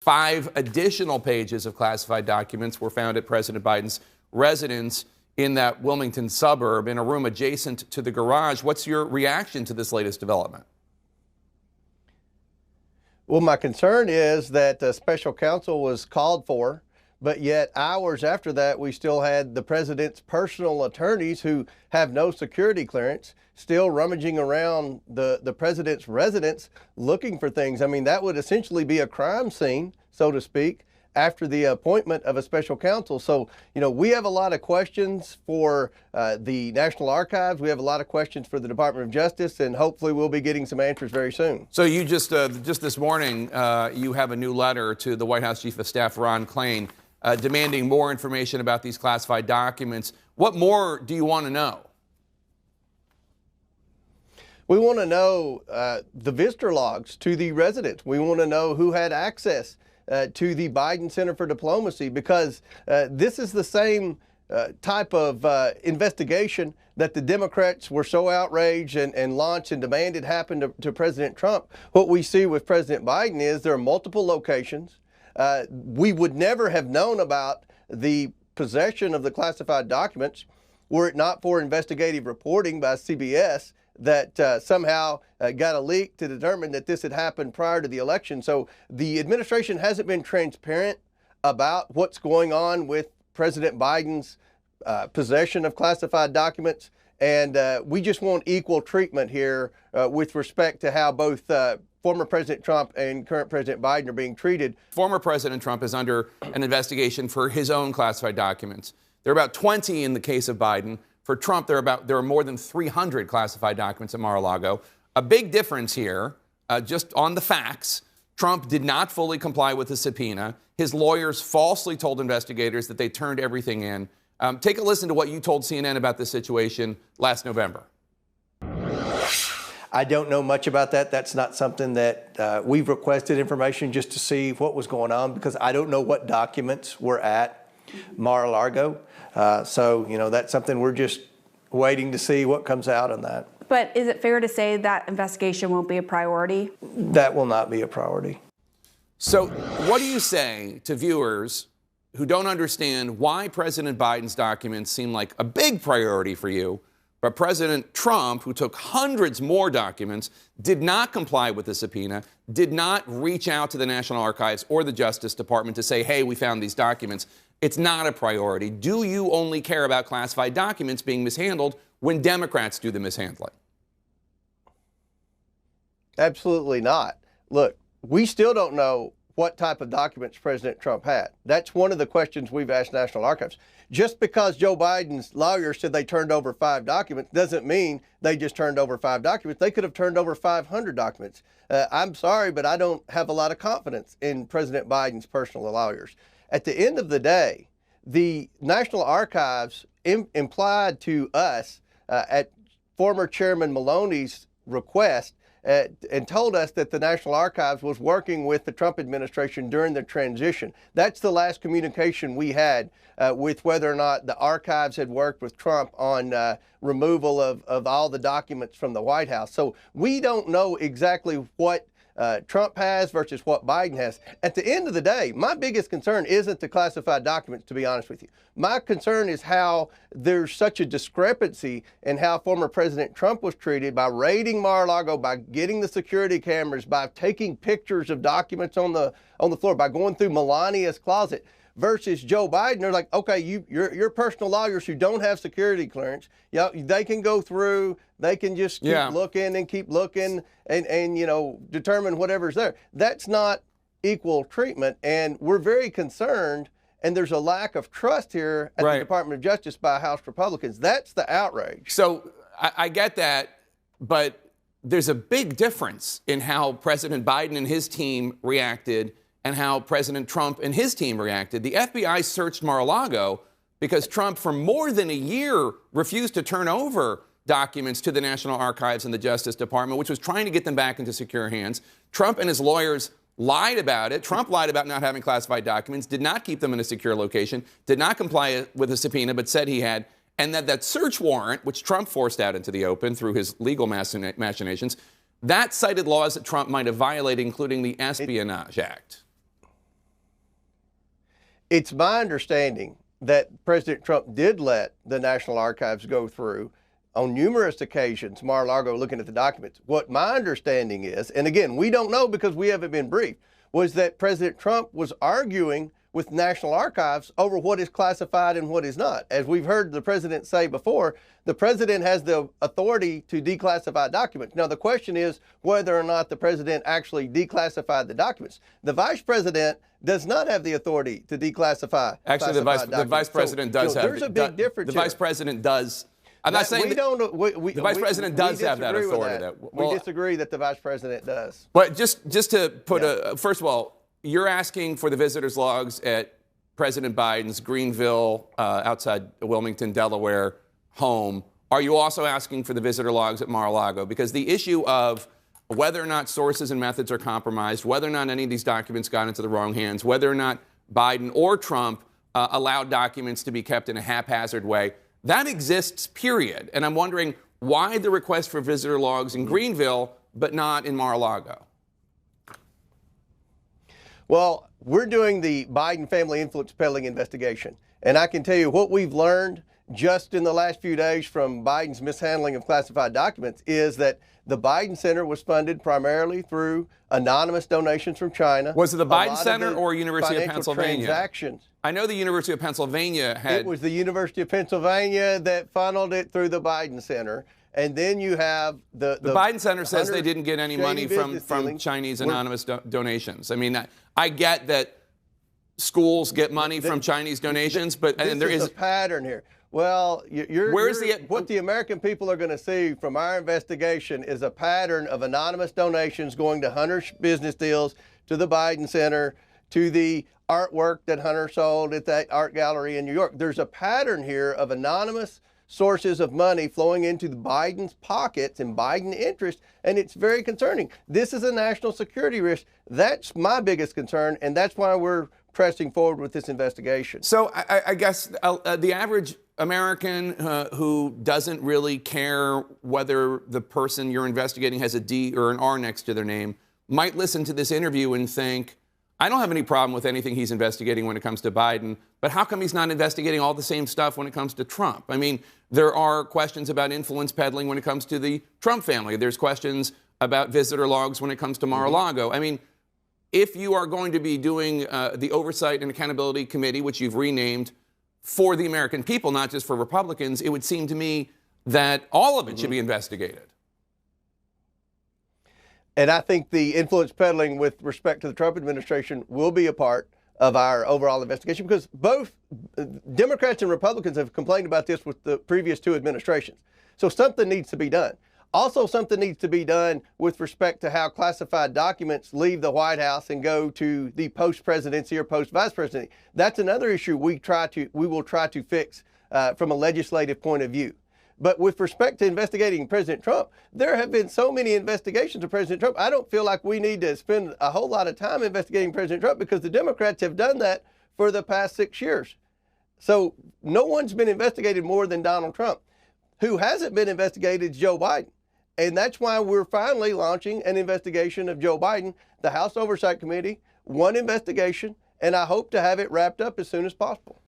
5 additional pages of classified documents were found at President Biden's residence in that Wilmington suburb in a room adjacent to the garage. What's your reaction to this latest development? Well, my concern is that the special counsel was called for, but yet hours after that, we still had the president's personal attorneys who have no security clearance still rummaging around the president's residence looking for things. I mean, that would essentially be a crime scene, so to speak, after the appointment of a special counsel. So, you know, we have a lot of questions for the National Archives. We have a lot of questions for the Department of Justice, and hopefully we'll be getting some answers very soon. So you just this morning, you have a new letter to the White House Chief of Staff, Ron Klain, demanding more information about these classified documents. What more do you want to know? We want to know the visitor logs to the residence. We want to know who had access to the Biden Center for Diplomacy, because this is the same type of investigation that the Democrats were so outraged and launched and demanded happen to President Trump. What we see with President Biden is there are multiple locations. We would never have known about the possession of the classified documents were it not for investigative reporting by CBS that somehow got a leak to determine that this had happened prior to the election. So the administration hasn't been transparent about what's going on with President Biden's possession of classified documents. And we just want equal treatment here with respect to how both former President Trump and current President Biden are being treated. Former President Trump is under an investigation for his own classified documents. There are about 20 in the case of Biden. For Trump, there are more than 300 classified documents at Mar-a-Lago. A big difference here, just on the facts, Trump did not fully comply with the subpoena. His lawyers falsely told investigators that they turned everything in. Take a listen to what you told CNN about this situation last November. I don't know much about that. That's not something that we've requested information just to see what was going on, because I don't know what documents were at Mar-a-Lago. So, you know, that's something we're just waiting to see what comes out on that. But is it fair to say that investigation won't be a priority? That will not be a priority. So what do you say to viewers who don't understand why President Biden's documents seem like a big priority for you, but President Trump, who took hundreds more documents, did not comply with the subpoena, did not reach out to the National Archives or the Justice Department to say, hey, we found these documents? It's not a priority. Do you only care about classified documents being mishandled when Democrats do the mishandling? Absolutely not. Look, we still don't know what type of documents President Trump had. That's one of the questions we've asked National Archives. Just because Joe Biden's lawyers said they turned over 5 documents doesn't mean they just turned over 5 documents. They could have turned over 500 documents. I'm sorry, but I don't have a lot of confidence in President Biden's personal lawyers. At the end of the day, the National Archives implied to us at former Chairman Maloney's request and told us that the National Archives was working with the Trump administration during the transition. That's the last communication we had with whether or not the archives had worked with Trump on removal of all the documents from the White House. So we don't know exactly what Trump has versus what Biden has. At the end of the day, my biggest concern isn't the classified documents, to be honest with you. My concern is how there's such a discrepancy in how former President Trump was treated by raiding Mar-a-Lago, by getting the security cameras, by taking pictures of documents on the floor, by going through Melania's closet, versus Joe Biden. They're like, okay, your personal lawyers who don't have security clearance, you know, they can go through, they can just keep looking and keep looking and you know, determine whatever's there. That's not equal treatment, and we're very concerned, and there's a lack of trust here at the Department of Justice by House Republicans. That's the outrage. So I get that, but there's a big difference in how President Biden and his team reacted and how President Trump and his team reacted. The FBI searched Mar-a-Lago because Trump, for more than a year, refused to turn over documents to the National Archives and the Justice Department, which was trying to get them back into secure hands. Trump and his lawyers lied about it. Trump lied about not having classified documents, did not keep them in a secure location, did not comply with a subpoena, but said he had. And that search warrant, which Trump forced out into the open through his legal machinations, that cited laws that Trump might have violated, including the Espionage Act. It's my understanding that President Trump did let the National Archives go through on numerous occasions, Mar-a-Lago, looking at the documents. What my understanding is, and again, we don't know because we haven't been briefed, was that President Trump was arguing with National Archives over what is classified and what is not. As we've heard the president say before, the president has the authority to declassify documents. Now, the question is whether or not the president actually declassified the documents. The vice president does not have the authority to declassify. Actually, the vice president does have. There's a big difference. The vice president does. I'm not saying the vice president does have that authority. We disagree that the vice president does. But just to put first of all, you're asking for the visitors' logs at President Biden's Greenville, outside Wilmington, Delaware home. Are you also asking for the visitor logs at Mar-a-Lago? Because the issue of whether or not sources and methods are compromised, whether or not any of these documents got into the wrong hands, whether or not Biden or Trump allowed documents to be kept in a haphazard way, that exists, period. And I'm wondering why the request for visitor logs in Greenville, but not in Mar-a-Lago? Well, we're doing the Biden family influence peddling investigation. And I can tell you what we've learned just in the last few days from Biden's mishandling of classified documents is that the Biden Center was funded primarily through anonymous donations from China. Was it the Biden Center or University of Pennsylvania? Transactions. I know the University of Pennsylvania had... It was the University of Pennsylvania that funneled it through the Biden Center. And then you have the Biden Center says they didn't get any money from Chinese anonymous donations. I mean, I get that schools get money from Chinese donations, but there is a pattern here. Well, what the American people are going to see from our investigation is a pattern of anonymous donations going to Hunter's business deals, to the Biden Center, to the artwork that Hunter sold at that art gallery in New York. There's a pattern here of anonymous sources of money flowing into Biden's pockets and Biden interests, and it's very concerning. This is a national security risk. That's my biggest concern, and that's why we're pressing forward with this investigation. So I guess the average American who doesn't really care whether the person you're investigating has a D or an R next to their name might listen to this interview and think, I don't have any problem with anything he's investigating when it comes to Biden, but how come he's not investigating all the same stuff when it comes to Trump? I mean, there are questions about influence peddling when it comes to the Trump family. There's questions about visitor logs when it comes to Mar-a-Lago. I mean, if you are going to be doing the Oversight and Accountability Committee, which you've renamed, for the American people, not just for Republicans, it would seem to me that all of it should be investigated. And I think the influence peddling with respect to the Trump administration will be a part of our overall investigation, because both Democrats and Republicans have complained about this with the previous two administrations. So something needs to be done. Also, something needs to be done with respect to how classified documents leave the White House and go to the post-presidency or post-vice presidency. That's another issue we will try to fix from a legislative point of view. But with respect to investigating President Trump, there have been so many investigations of President Trump. I don't feel like we need to spend a whole lot of time investigating President Trump, because the Democrats have done that for the past 6 years. So no one's been investigated more than Donald Trump. Who hasn't been investigated is Joe Biden. And that's why we're finally launching an investigation of Joe Biden. The House Oversight Committee, one investigation, and I hope to have it wrapped up as soon as possible.